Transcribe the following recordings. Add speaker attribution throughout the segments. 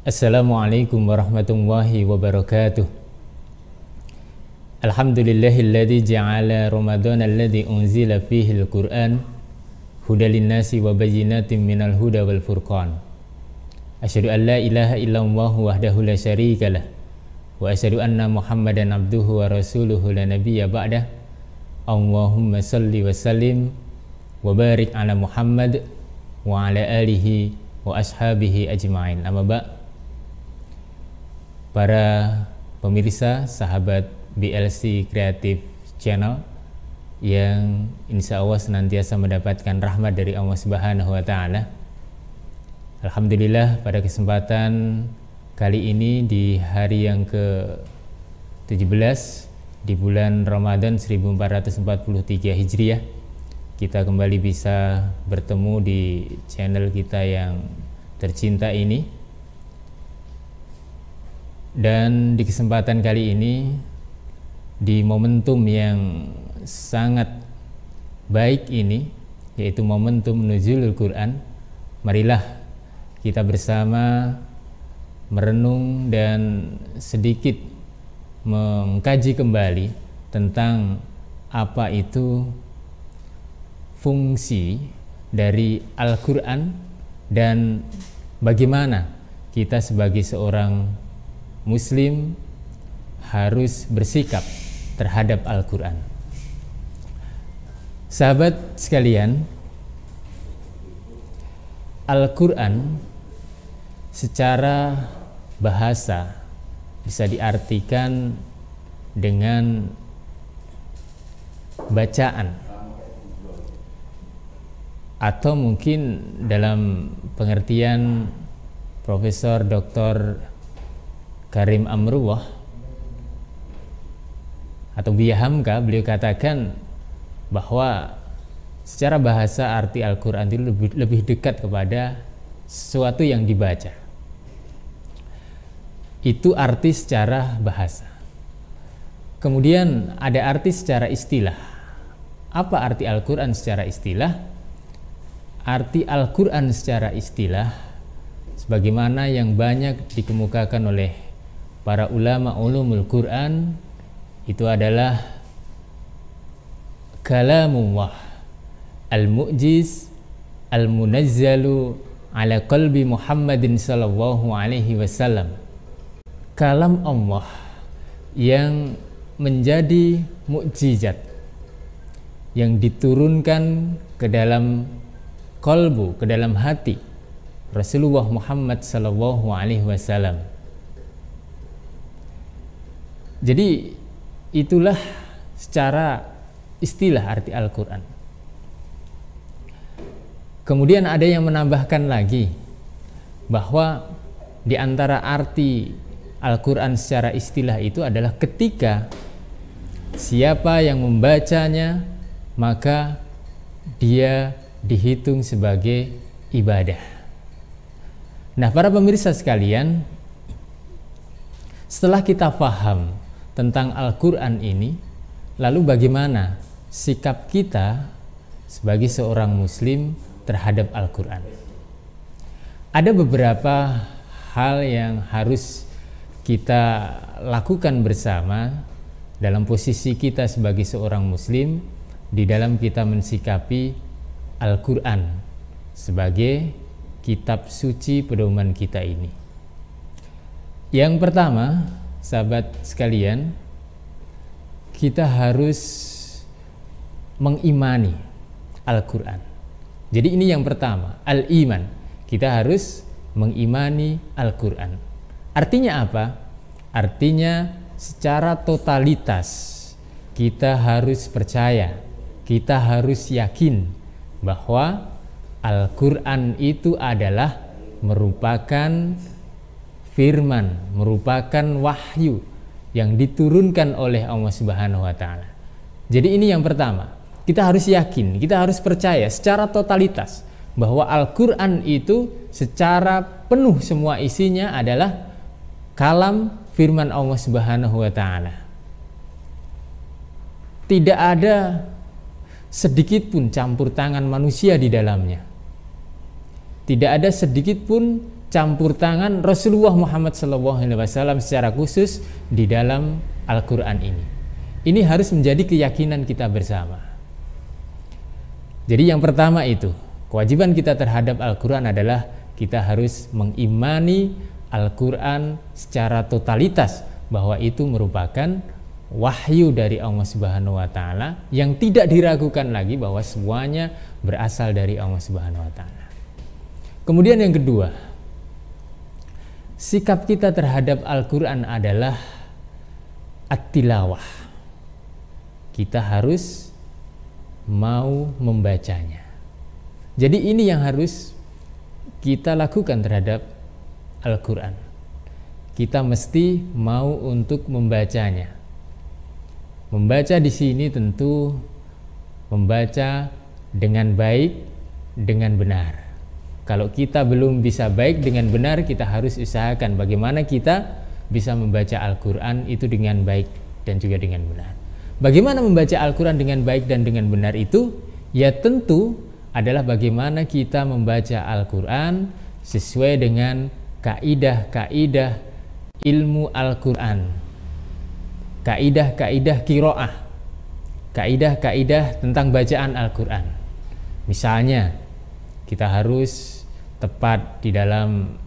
Speaker 1: Assalamualaikum warahmatullahi wabarakatuh. Alhamdulillahilladzi ja'ala Ramadhana alladzi unzila fihi al-Qur'an hudal linnasi wa bayyinatin minal huda wal furqan. Asyhadu an la ilaha illallah wahdahu la syarika lah wa asyhadu anna Muhammadan abduhu wa rasuluhu la nabiyya ba'dah. Allahumma salli wa sallim wa barik ala Muhammad wa ala alihi wa ashabihi ajma'in. Amma ba'. Para pemirsa, sahabat BLC Creative Channel yang insya Allah senantiasa mendapatkan rahmat dari Allah Subhanahu wa Ta'ala. Alhamdulillah, pada kesempatan kali ini di hari yang ke-17 di bulan Ramadan 1443 Hijriah, kita kembali bisa bertemu di channel kita yang tercinta ini. Dan di kesempatan kali ini, di momentum yang sangat baik ini, yaitu momentum nuzulul Quran, marilah kita bersama merenung dan sedikit mengkaji kembali tentang apa itu fungsi dari Al-Quran dan bagaimana kita sebagai seorang Muslim harus bersikap terhadap Al-Quran. Sahabat sekalian, Al-Quran secara bahasa bisa diartikan dengan bacaan, atau mungkin dalam pengertian Profesor Dr. Karim Amruwah atau Buya Hamka, beliau katakan bahwa secara bahasa arti Al-Quran itu lebih dekat kepada sesuatu yang dibaca. Itu arti secara bahasa. Kemudian ada arti secara istilah. Apa arti Al-Quran secara istilah? Arti Al-Quran secara istilah, sebagaimana yang banyak dikemukakan oleh para ulama ulumul Quran, itu adalah kalamullah al-mu'jiz al-munazzalu ala qalbi Muhammadin sallallahu alaihi wasallam. Kalam Allah yang menjadi mukjizat, yang diturunkan ke dalam qalbu, ke dalam hati Rasulullah Muhammad sallallahu alaihi wasallam. Jadi itulah secara istilah arti Al-Quran. Kemudian ada yang menambahkan lagi bahwa di antara arti Al-Quran secara istilah itu adalah ketika siapa yang membacanya maka dia dihitung sebagai ibadah. Nah, para pemirsa sekalian, setelah kita paham tentang Al-Quran ini, lalu bagaimana sikap kita sebagai seorang Muslim terhadap Al-Quran? Ada beberapa hal yang harus kita lakukan bersama dalam posisi kita sebagai seorang Muslim di dalam kita mensikapi Al-Quran sebagai kitab suci pedoman kita ini. Yang pertama, sahabat sekalian, kita harus mengimani Al-Quran. Jadi ini yang pertama, al-iman. Kita harus mengimani Al-Quran. Artinya apa? Artinya secara totalitas kita harus percaya, kita harus yakin bahwa Al-Quran itu adalah merupakan firman, merupakan wahyu yang diturunkan oleh Allah Subhanahu wa Ta'ala. Jadi ini yang pertama, kita harus yakin, kita harus percaya secara totalitas bahwa Al-Quran itu secara penuh semua isinya adalah kalam firman Allah Subhanahu wa Ta'ala. Tidak ada sedikit pun campur tangan manusia di dalamnya. Tidak ada sedikit pun campur tangan Rasulullah Muhammad SAW secara khusus di dalam Al-Quran ini. Ini harus menjadi keyakinan kita bersama. Jadi yang pertama itu, kewajiban kita terhadap Al-Quran adalah kita harus mengimani Al-Quran secara totalitas, bahwa itu merupakan wahyu dari Allah Subhanahu wa Ta'ala yang tidak diragukan lagi bahwa semuanya berasal dari Allah Subhanahu wa Ta'ala. Kemudian yang kedua, sikap kita terhadap Al-Quran adalah at-tilawah. Kita harus mau membacanya. Jadi ini yang harus kita lakukan terhadap Al-Quran. Kita mesti mau untuk membacanya. Membaca di sini tentu membaca dengan baik, dengan benar. Kalau kita belum bisa baik dengan benar, kita harus usahakan bagaimana kita bisa membaca Al-Quran itu dengan baik dan juga dengan benar. Bagaimana membaca Al-Quran dengan baik dan dengan benar itu? Ya tentu adalah bagaimana kita membaca Al-Quran sesuai dengan kaidah-kaidah ilmu Al-Quran, kaidah-kaidah qiraah, kaidah-kaidah tentang bacaan Al-Quran. Misalnya kita harus tepat di dalam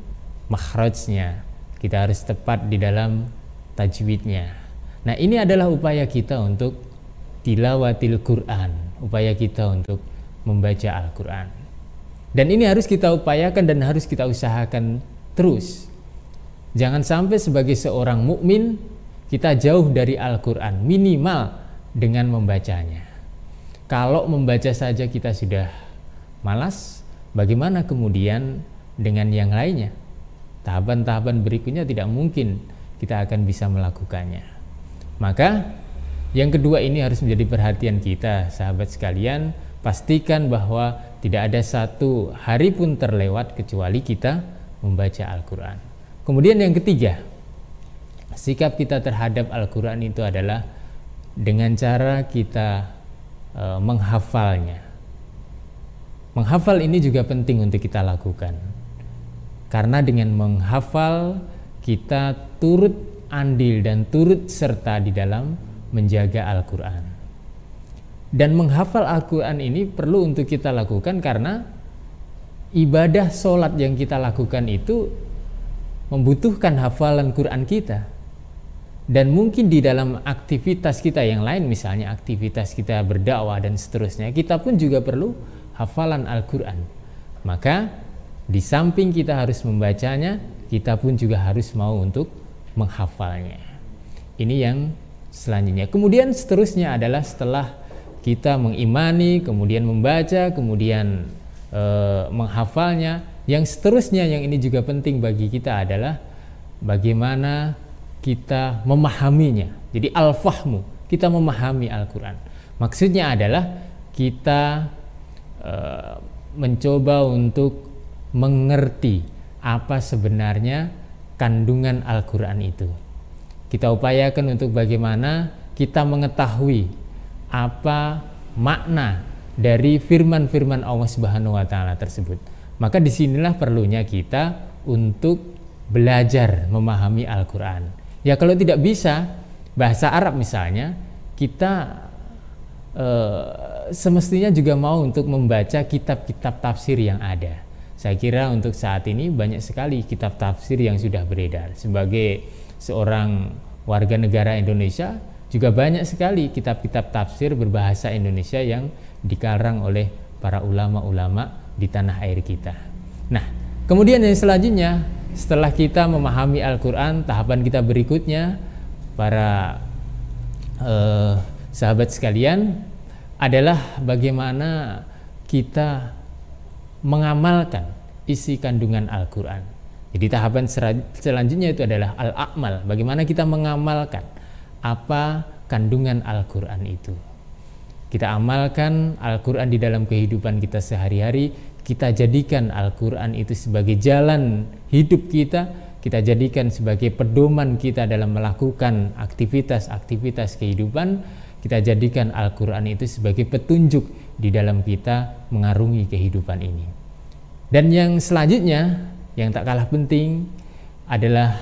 Speaker 1: makhrajnya, kita harus tepat di dalam tajwidnya. Nah, ini adalah upaya kita untuk tilawatil Quran, upaya kita untuk membaca Al-Quran. Dan ini harus kita upayakan dan harus kita usahakan terus. Jangan sampai sebagai seorang mukmin kita jauh dari Al-Quran, minimal dengan membacanya. Kalau membaca saja kita sudah malas, bagaimana kemudian dengan yang lainnya? Tahapan-tahapan berikutnya tidak mungkin kita akan bisa melakukannya. Maka yang kedua ini harus menjadi perhatian kita, sahabat sekalian. Pastikan bahwa tidak ada satu hari pun terlewat kecuali kita membaca Al-Quran. Kemudian yang ketiga, sikap kita terhadap Al-Quran itu adalah dengan cara kita menghafalnya. Menghafal ini juga penting untuk kita lakukan, karena dengan menghafal kita turut andil dan turut serta di dalam menjaga Al-Quran. Dan menghafal Al-Quran ini perlu untuk kita lakukan karena ibadah sholat yang kita lakukan itu membutuhkan hafalan Quran kita. Dan mungkin di dalam aktivitas kita yang lain, misalnya aktivitas kita berdakwah dan seterusnya, kita pun juga perlu hafalan Al-Quran. Maka di samping kita harus membacanya, kita pun juga harus mau untuk menghafalnya. Ini yang selanjutnya. Kemudian seterusnya adalah setelah kita mengimani, kemudian membaca, kemudian menghafalnya, yang seterusnya yang ini juga penting bagi kita adalah bagaimana kita memahaminya. Jadi al-fahmu, kita memahami Al-Quran. Maksudnya adalah kita mencoba untuk mengerti apa sebenarnya kandungan Al-Quran itu. Kita upayakan untuk bagaimana kita mengetahui apa makna dari firman-firman Allah Subhanahu wa Ta'ala tersebut. Maka disinilah perlunya kita untuk belajar memahami Al-Quran. Ya kalau tidak bisa bahasa Arab misalnya, kita semestinya juga mau untuk membaca kitab-kitab tafsir yang ada. Saya kira untuk saat ini banyak sekali kitab tafsir yang sudah beredar. Sebagai seorang warga negara Indonesia, juga banyak sekali kitab-kitab tafsir berbahasa Indonesia yang dikarang oleh para ulama-ulama di tanah air kita. Nah, kemudian yang selanjutnya, setelah kita memahami Al-Quran, tahapan kita berikutnya, para sahabat sekalian, adalah bagaimana kita mengamalkan isi kandungan Al-Quran. Jadi tahapan selanjutnya itu adalah al-a'mal, bagaimana kita mengamalkan apa kandungan Al-Quran itu. Kita amalkan Al-Quran di dalam kehidupan kita sehari-hari. Kita jadikan Al-Quran itu sebagai jalan hidup kita. Kita jadikan sebagai pedoman kita dalam melakukan aktivitas-aktivitas kehidupan. Kita jadikan Al-Quran itu sebagai petunjuk di dalam kita mengarungi kehidupan ini. Dan yang selanjutnya, yang tak kalah penting adalah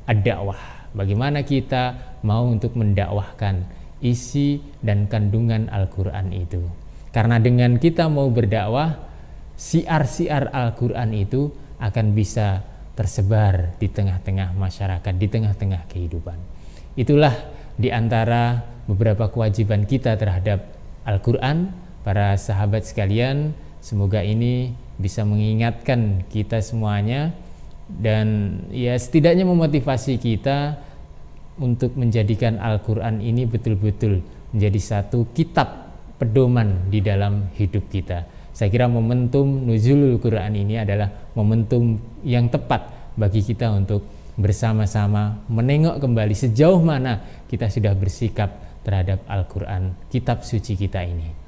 Speaker 1: ad-dakwah. Bagaimana kita mau untuk mendakwahkan isi dan kandungan Al-Quran itu. Karena dengan kita mau berdakwah, siar-siar Al-Quran itu akan bisa tersebar di tengah-tengah masyarakat, di tengah-tengah kehidupan. Itulah di antara beberapa kewajiban kita terhadap Al-Quran. Para sahabat sekalian, semoga ini bisa mengingatkan kita semuanya dan ya setidaknya memotivasi kita untuk menjadikan Al-Quran ini betul-betul menjadi satu kitab pedoman di dalam hidup kita. Saya kira momentum nuzulul Quran ini adalah momentum yang tepat bagi kita untuk bersama-sama menengok kembali sejauh mana kita sudah bersikap terhadap Al-Quran, kitab suci kita ini.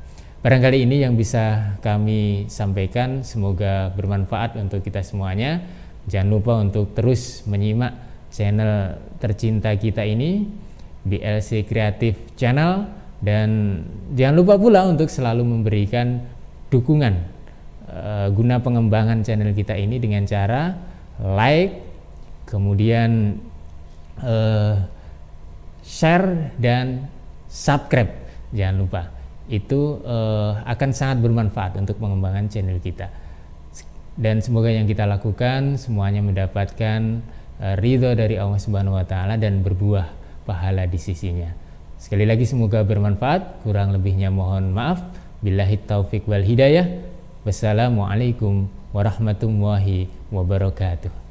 Speaker 1: Barangkali ini yang bisa kami sampaikan, semoga bermanfaat untuk kita semuanya. Jangan lupa untuk terus menyimak channel tercinta kita ini, BLC Creative Channel, dan jangan lupa pula untuk selalu memberikan dukungan guna pengembangan channel kita ini dengan cara like, kemudian share dan subscribe. Jangan lupa, itu akan sangat bermanfaat untuk pengembangan channel kita. Dan semoga yang kita lakukan semuanya mendapatkan ridho dari Allah Subhanahu wa Ta'ala dan berbuah pahala di sisinya. Sekali lagi semoga bermanfaat, kurang lebihnya mohon maaf. Billahi taufik wal hidayah. Wassalamualaikum warahmatullahi wabarakatuh.